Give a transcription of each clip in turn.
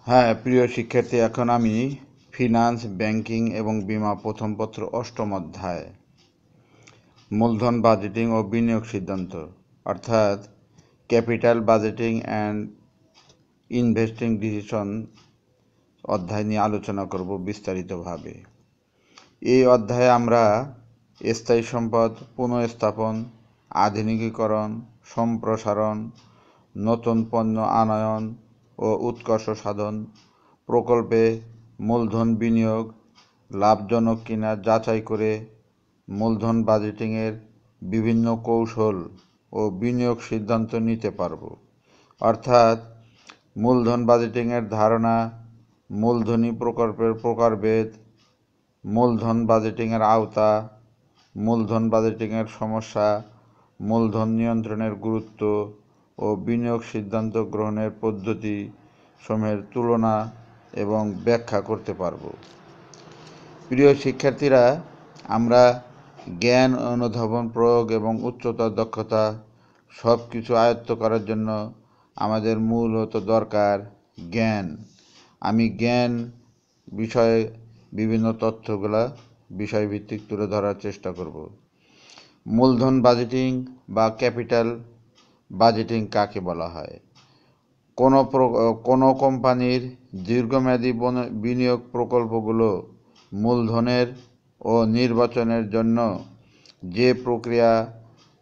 হ্যাঁ, প্রিয় শিক্ষার্থী, এখন আমি ফিনান্স, ব্যাংকিং এবং বীমা প্রথম পত্র ৮ম অধ্যায় মূলধন বাজেটিং ও বিনিয়োগ সিদ্ধান্ত অর্থাৎ capital budgeting and investing decision অধ্যায় নিয়ে আলোচনা করব বিস্তারিতভাবে। এই অধ্যায়ে আমরা স্থায়ী সম্পদ পুনঃস্থাপন, আধুনিকীকরণ, সম্প্রসারণ, নতুন পণ্য আনয়ন ও উৎকর্ষ সাধন, প্রকল্পে মূলধন বিনিয়োগ, লাভজনক কিনা যাচাই করে মূলধন বাজেটিংয়ের বিভিন্ন কৌশল ও বিনিয়োগ সিদ্ধান্ত নিতে পারব। অর্থাৎ মূলধন বাজেটিংয়ের ধারণা, মূলধনী প্রকল্পের প্রকারভেদ, মূলধন বাজেটিংয়ের আওতা, মূলধন বাজেটিংয়ের সমস্যা, মূলধন নিয়ন্ত্রণের গুরুত্ব ও বিনিয়োগ সিদ্ধান্ত গ্রহণের পদ্ধতি সমূহের তুলনা এবং ব্যাখ্যা করতে পারব। প্রিয় শিক্ষার্থীরা, আমরা জ্ঞান, অনুধাবন, প্রয়োগ এবং উচ্চতর দক্ষতা সব কিছু আয়ত্ত করার জন্য আমাদের মূলত দরকার জ্ঞান। আমি জ্ঞান বিষয়ে বিভিন্ন তথ্যগুলা বিষয়ভিত্তিক তুলে ধরার চেষ্টা করব। মূলধন বাজেটিং বা ক্যাপিটাল বাজেটিং কাকে বলা হয়? কোনো কোম্পানির দীর্ঘমেয়াদী বিনিয়োগ প্রকল্পগুলো মূলধনের ও নির্বাচনের জন্য যে প্রক্রিয়া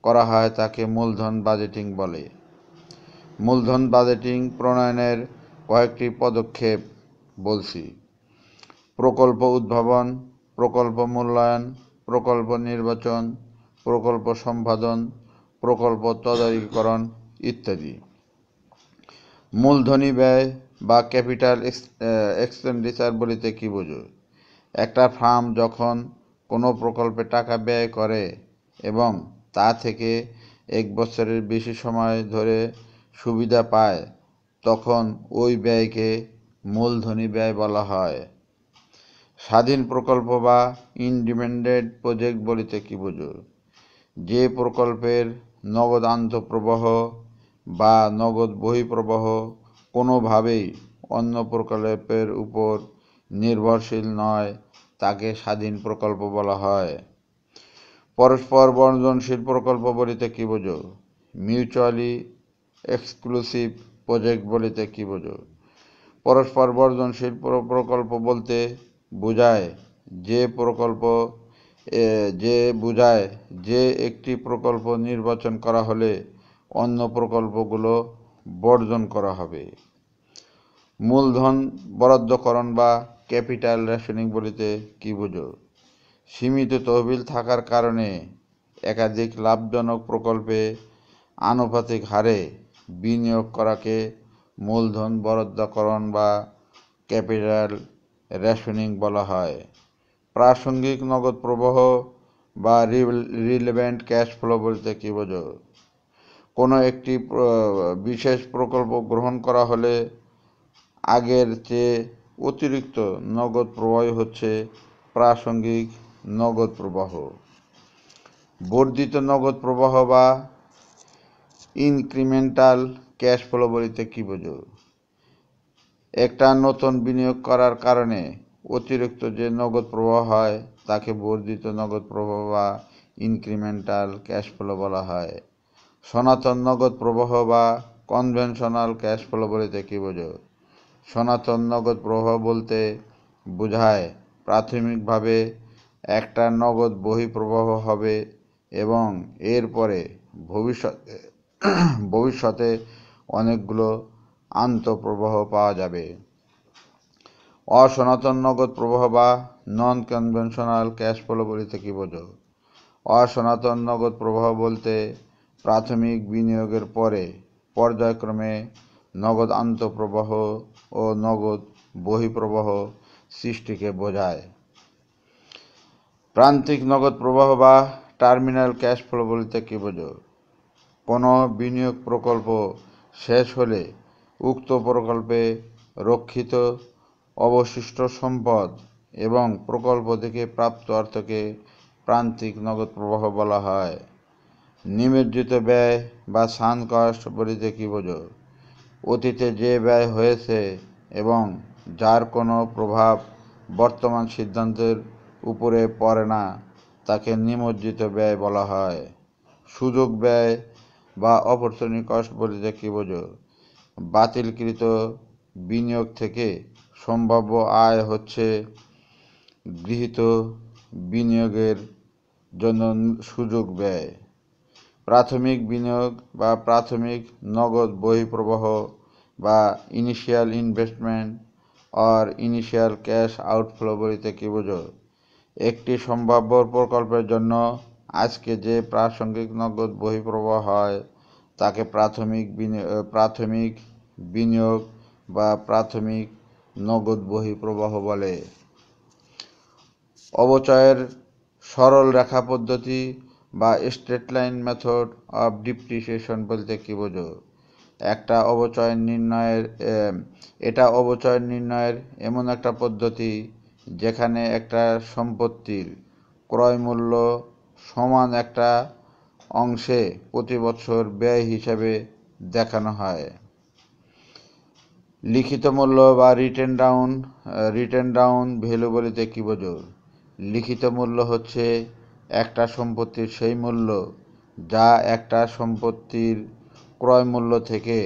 করা হয় তাকে মূলধন বাজেটিং বলে। মূলধন বাজেটিং প্রণয়নের কয়েকটি পদক্ষেপ বলছি: প্রকল্প উদ্ভাবন, প্রকল্প মূল্যায়ন, প্রকল্প নির্বাচন, প্রকল্প সম্পাদন, প্রকল্প তদারকিকরণ ইত্যাদি। মূলধনী ব্যয় বা ক্যাপিটাল এক্সপেন্ডিচার বলিতে কি বোঝো? একটা ফার্ম যখন কোনো প্রকল্পে টাকা ব্যয় করে এবং তা থেকে 1 বছরের বেশি সময় ধরে সুবিধা পায়, তখন ওই ব্যয়কে মূলধনী ব্যয় বলা হয়। স্বাধীন প্রকল্প বা ইন্ডিপেন্ডেন্ট প্রজেক্ট বলিতে কি বোঝো? যে প্রকল্পের নগদ আন্তঃপ্রবাহ বা নগদ বহিঃপ্রবাহ কোনোভাবেই অন্য প্রকল্পের উপর নির্ভরশীল নয়, তাকে স্বাধীন প্রকল্প বলা হয়। পরস্পর বর্ধনশীল প্রকল্প বলিতে কি বোঝো? মিউচুয়ালি এক্সক্লুসিভ প্রজেক্ট বলিতে কি বোঝো? পরস্পর বর্ধনশীল প্রকল্প বলতে বোঝায় যে একটি প্রকল্প নির্বাচন করা হলে অন্য প্রকল্পগুলো বর্জন করা হবে। মূলধন বরাদ্দকরণ বা ক্যাপিটাল রেশনিং বলিতে কি বোঝো? সীমিত তহবিল থাকার কারণে একাধিক লাভজনক প্রকল্পে আনুপাতিক হারে বিনিয়োগ করাকে মূলধন বরাদ্দকরণ বা ক্যাপিটাল রেশনিং বলা হয়। প্রাসঙ্গিক নগদ প্রবাহ বা রিলেভেন্ট ক্যাশ ফ্লো বলতে কি বোঝো? কোনো একটি বিশেষ প্রকল্প গ্রহণ করা হলে আগের চেয়ে অতিরিক্ত নগদ প্রবাহ হচ্ছে প্রাসঙ্গিক নগদ প্রবাহ। বর্ধিত নগদ প্রবাহ বা ইনক্রিমেন্টাল ক্যাশ ফ্লো বলতে কি বোঝো? একটা নতুন বিনিয়োগ করার কারণে অতিরিক্ত যে নগদ প্রবাহ হয় তাকে বর্ধিত নগদ প্রবাহ বা ইনক্রিমেন্টাল ক্যাশ ফ্লো বলা হয়। সনাতন নগদ প্রবাহ বা কনভেনশনাল ক্যাশ ফ্লো বলতে কি বোঝো? সনাতন নগদ প্রবাহ বলতে বোঝায় প্রাথমিকভাবে একটা নগদ বহিঃপ্রবাহ হবে এবং এরপরে ভবিষ্যতে অনেকগুলো আন্তঃপ্রবাহ পাওয়া যাবে। অসনাতন নগদ প্রবাহ বা নন কনভেনশনাল ক্যাশ ফ্লো বলতে কি বোঝো? অসনাতন নগদ প্রবাহ বলতে প্রাথমিক বিনিয়োগের পরে পর্যায়ক্রমে নগদ আন্তঃপ্রবাহ ও নগদ বহিঃপ্রবাহ সৃষ্টিকে বোঝায়। প্রান্তিক নগদ প্রবাহ বা টার্মিনাল ক্যাশ ফ্লো বলতে কি বোঝো? কোনো বিনিয়োগ প্রকল্প শেষ হলে উক্ত প্রকল্পে রক্ষিত অবশিষ্ট সম্পদ এবং প্রকল্প থেকে প্রাপ্ত অর্থকে প্রান্তিক নগদ প্রবাহ বলা হয়। নিমজ্জিত ব্যয় বা সাঙ্ক কস্ট বলিতে কি বোঝো? অতীতে যে ব্যয় হয়েছে এবং যার কোনো প্রভাব বর্তমান সিদ্ধান্তের উপরে পড়ে না তাকে নিমজ্জিত ব্যয় বলা হয়। সুযোগ ব্যয় বা অপরচুনিটি কস্ট বলতে কি বোঝো? বাতিলকৃত বিনিয়োগ থেকে সম্ভাব্য আয় হচ্ছে গৃহীত বিনিয়োগের জন্য সুযোগ ব্যয়। প্রাথমিক বিনিয়োগ বা প্রাথমিক নগদ বহিঃপ্রবাহ বা initial investment or initial cash outflow বলতে কি বোঝো? একটি সম্ভাব্য প্রকল্পের জন্য আজকে যে প্রাসঙ্গিক নগদ বহিঃপ্রবাহ হয় তাকে প্রাথমিক বিনিয়োগ বা প্রাথমিক নগদ বহিঃপ্রবাহ বলে। অবচয়ের সরল রেখা পদ্ধতি বা straight line method of depreciation বলতে কি বোঝো? এটা অবচয় নির্ণয়ের এমন একটা পদ্ধতি যেখানে একটা সম্পত্তির ক্রয় মূল্য সমান একটা অংশে প্রতি বছর ব্যয় হিসাবে দেখানো হয়। লিখিত মূল্য বা রিটেন ডাউন ভ্যালু বলতে কি বোঝো? লিখিত মূল্য হচ্ছে একটা সম্পত্তির সেই মূল্য যা একটা সম্পত্তির ক্রয় মূল্য থেকে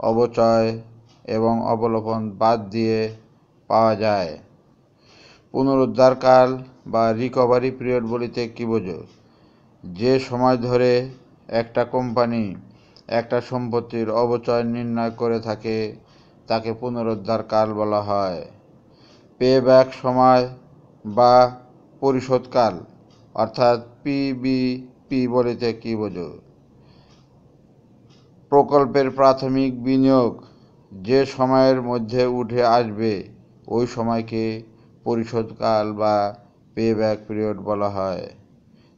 অবচয় এবং অবলোপন বাদ দিয়ে পাওয়া যায়। পুনরুদ্ধারকাল বা রিকভারি পিরিয়ড বলতে কি বোঝো? যে সময় ধরে একটা কোম্পানি একটা সম্পত্তির অবচয় নির্ণয় করে থাকে তাকে পুনরুদ্ধারকাল বলা হয়। পে ব্যাক সময় বা পরিশোধকাল অর্থাৎ পিবিপি বলতে কি বোঝো? প্রকল্পের প্রাথমিক বিনিয়োগ যে সময়ের মধ্যে উঠে আসবে ওই সময়কে পরিশোধকাল বা পে ব্যাক পিরিয়ড বলা হয়।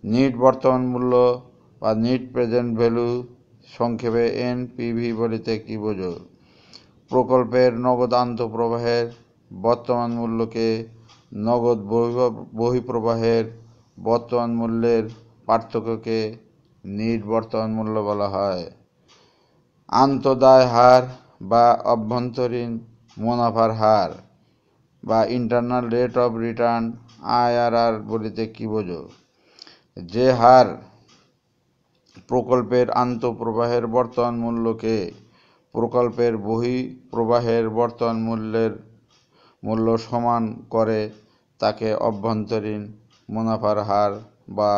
নিট বর্তমান মূল্য বা নিট প্রেজেন্ট ভ্যালু সংক্ষেপে এনপিভি বলতে কি বোঝো? প্রকল্পের নগদ আন্তঃপ্রবাহের বর্তমান মূল্যকে নগদ বহিঃপ্রবাহের বর্তমান মূল্যের পার্থক্যকে নিট বর্তমান মূল্য বলা হয়। আন্তঃদায় হার বা অভ্যন্তরীণ মুনাফার হার বা internal rate of return IRR বলতে কি বোঝো? যে হার প্রকল্পের আন্তঃপ্রবাহের বর্তমান মূল্যকে প্রকল্পের বহিঃপ্রবাহের বর্তমান মূল্য সমান করে তাকে অভ্যন্তরীণ মুনাফার হার বা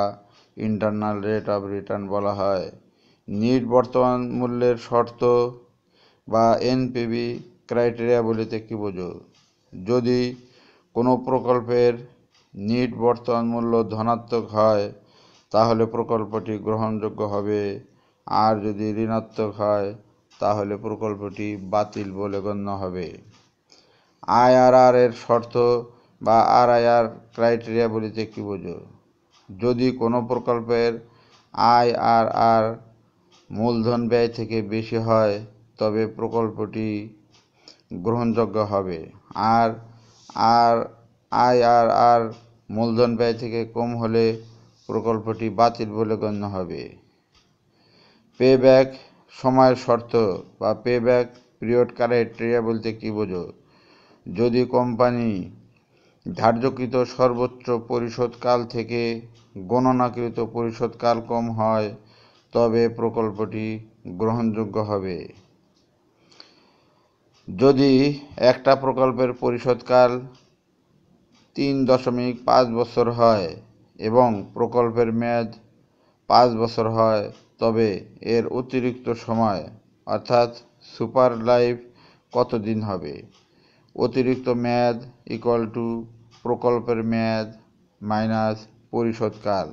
ইন্টারনাল রেট অফ রিটার্ন বলা হয়। নিট বর্তমান মূল্যের শর্ত বা এনপিভি ক্রাইটেরিয়া বলতে কি বোঝো? যদি কোনো প্রকল্পের নিট বর্তমান মূল্য ধনাত্মক হয় তাহলে প্রকল্পটি গ্রহণযোগ্য হবে, আর যদি ঋণাত্মক হয় তাহলে প্রকল্পটি বাতিল বলে গণ্য হবে। আইআরআর এর শর্ত বা আরআইআর ক্রাইটেরিয়া বলতে কি বোঝো? যদি কোনো প্রকল্পের আইআরআর মূলধন ব্যয় থেকে বেশি হয় তবে প্রকল্পটি গ্রহণযোগ্য হবে, আর আইআরআর মূলধন ব্যয় থেকে কম হলে প্রকল্পটি বাতিল বলে গণ্য হবে। পেব্যাক সময়ের শর্ত বা পেব্যাক পিরিয়ড ক্রাইটেরিয়া বলতে কি বোঝো? যদি কোম্পানি ধার্যকৃত সর্বোচ্চ পরিশোধকাল থেকে গণনাকৃত পরিশোধকাল কম হয় তবে প্রকল্পটি গ্রহণযোগ্য হবে। যদি একটা প্রকল্পের পরিশোধকাল 3.5 বছর হয় এবং প্রকল্পের মেয়াদ 5 বছর হয় তবে এর অতিরিক্ত সময় অর্থাৎ সুপার লাইফ কতদিন হবে? অতিরিক্ত মেয়াদ প্রকল্পের মেয়াদ মাইনাস পরিশোধকাল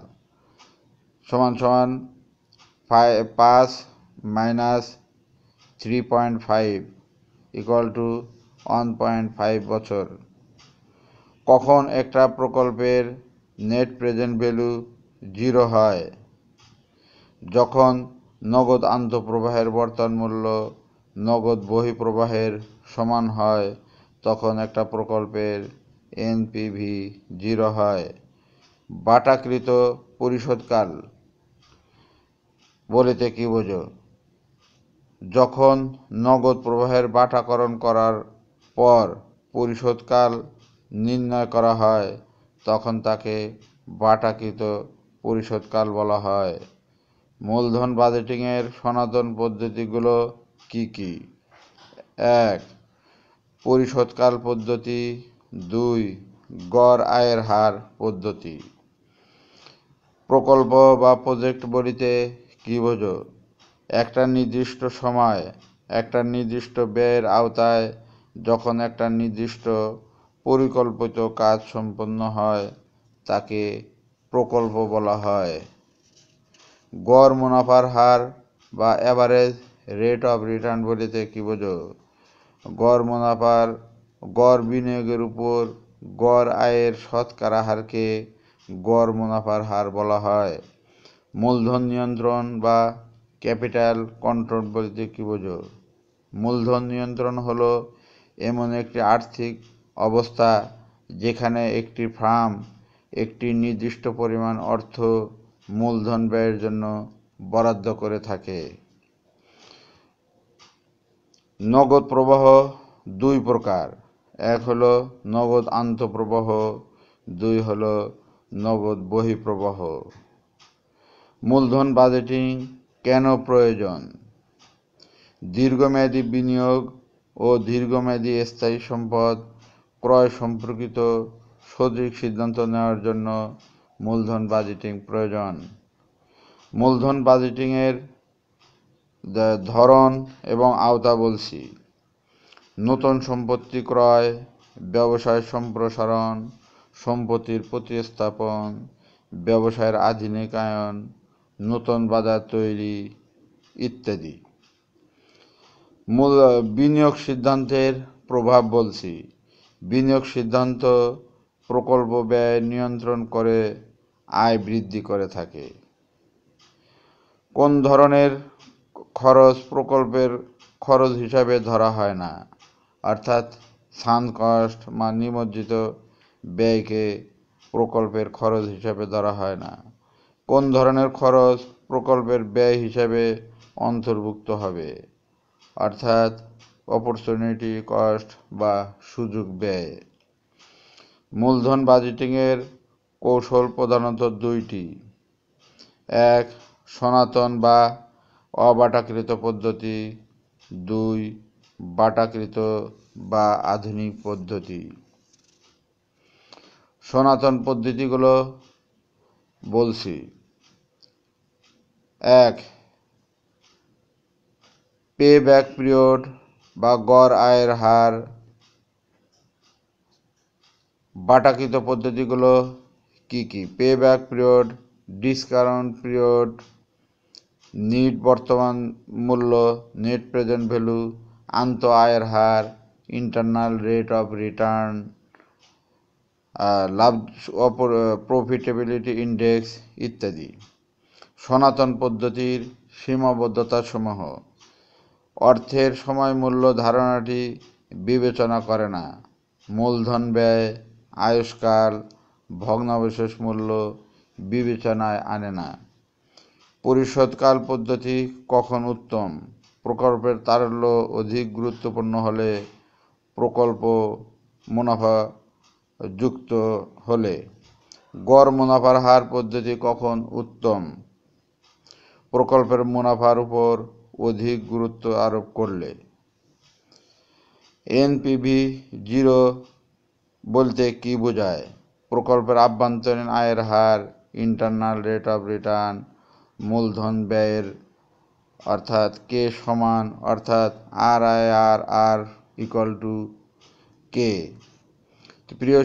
সমান 5 মাইনাস 3.5 1.5 বছর। কখন একটা প্রকল্পের নেট প্রেজেন্ট ভ্যালু 0 হয়? যখন নগদ আন্তঃপ্রবাহের বর্তমান মূল্য নগদ বহিঃপ্রবাহের সমান হয় তখন একটা প্রকল্পের এনপিভি 0 হয়। বাটাকৃত পরিশোধকাল বলতে কি বোঝো? যখন নগদ প্রবাহের বাটাকরণ করার পর পরিশোধকাল নির্ণয় করা হয় তখন তাকে বাটাকৃত পরিশোধকাল বলা হয়। মূলধন বাজেটিংয়ের সনাতন পদ্ধতিগুলো কি কি? 1. পরিশোধকাল পদ্ধতি। 2. গড় আয়ের হার পদ্ধতি। প্রকল্প বা প্রজেক্ট বলিতে কি বোঝো? একটা নির্দিষ্ট সময় একটা নির্দিষ্ট ব্যয়ের আওতায় যখন একটা নির্দিষ্ট পরিকল্পিত কাজ সম্পন্ন হয় তাকে প্রকল্প বলা হয়। গড় মুনাফার হার বা অ্যাভারেজ রেট অফ রিটার্ন বলিতে কি বোঝো? গড় বিনিয়োগের উপর গড় আয়ের শতকরা হারকে গড় মুনাফার হার বলা হয়। মূলধন নিয়ন্ত্রণ বা ক্যাপিটাল কন্ট্রোল বলতে কি বোঝো? মূলধন নিয়ন্ত্রণ হলো এমন একটি আর্থিক অবস্থা যেখানে একটি ফার্ম একটি নির্দিষ্ট পরিমাণ অর্থ মূলধন ব্যয়ের জন্য বরাদ্দ করে থাকে। নগদ প্রবাহ 2 প্রকার। 1 হলো নগদ আন্তঃপ্রবাহ, 2 হলো নগদ বহিঃপ্রবাহ। মূলধন বাজেটিং কেন প্রয়োজন? দীর্ঘমেয়াদী বিনিয়োগ ও দীর্ঘমেয়াদী স্থায়ী সম্পদ ক্রয় সম্পর্কিত সঠিক সিদ্ধান্ত নেওয়ার জন্য মূলধন বাজেটিং প্রয়োজন। মূলধন বাজেটিংয়ের ধরন এবং আওতা বলছি। নতুন সম্পত্তি ক্রয়, ব্যবসায় সম্প্রসারণ, সম্পত্তির প্রতিস্থাপন, ব্যবসায়ের আধুনিকায়ন, নতুন বাজার তৈরি ইত্যাদি। বিনিয়োগ সিদ্ধান্তের প্রভাব বলছি। বিনিয়োগ সিদ্ধান্ত প্রকল্প ব্যয় নিয়ন্ত্রণ করে আয় বৃদ্ধি করে থাকে। কোন ধরনের খরচ প্রকল্পের খরচ হিসাবে ধরা হয় না, অর্থাৎ সাঙ্ক কস্ট বা নিমজ্জিত ব্যয়কে প্রকল্পের খরচ হিসাবে ধরা হয় না। কোন ধরনের খরচ প্রকল্পের ব্যয় হিসাবে অন্তর্ভুক্ত হবে, অর্থাৎ অপরচুনিটি কস্ট বা সুযোগ ব্যয়। মূলধন বাজেটিংয়ের কৌশল প্রধানত 2টি। 1. সনাতন বা অবাটাকৃত পদ্ধতি। 2. বাটাকৃত বা আধুনিক পদ্ধতি। সনাতন পদ্ধতিগুলো বলছি। 1. পে ব্যাক পিরিয়ড বা গড় আয়ের হার। বাটাকৃত পদ্ধতিগুলো কি কি? Pay back period, discount period, নিট বর্তমান মূল্য, নেট প্রেজেন্ট ভ্যালু, আন্ত আয়ের হার, ইন্টারনাল রেট অফ রিটার্ন, লাভ প্রফিটেবিলিটি ইন্ডেক্স ইত্যাদি। সনাতন পদ্ধতির সীমাবদ্ধতাসমূহ: অর্থের সময় মূল্য ধারণাটি বিবেচনা করে না। মূলধন ব্যয়, আয়ুষ্কাল, ভগ্নাবশেষ মূল্য বিবেচনায় আনে না। পরিশোধকাল পদ্ধতি কখন উত্তম? প্রকল্পের তারল্য অধিক গুরুত্বপূর্ণ হলে, প্রকল্প মুনাফা যুক্ত হলে। গড় মুনাফার হার পদ্ধতি কখন উত্তম? প্রকল্পের মুনাফার উপর অধিক গুরুত্ব আরোপ করলে। এনপিভি 0 বলতে কি বোঝায়? প্রকল্পের আভ্যন্তরীণ আয়ের হার, ইন্টারনাল রেট অফ রিটার্ন, মূলধন ব্যয়ের অর্থাৎ কে সমান, অর্থাৎ RIRR = কে। প্রিয়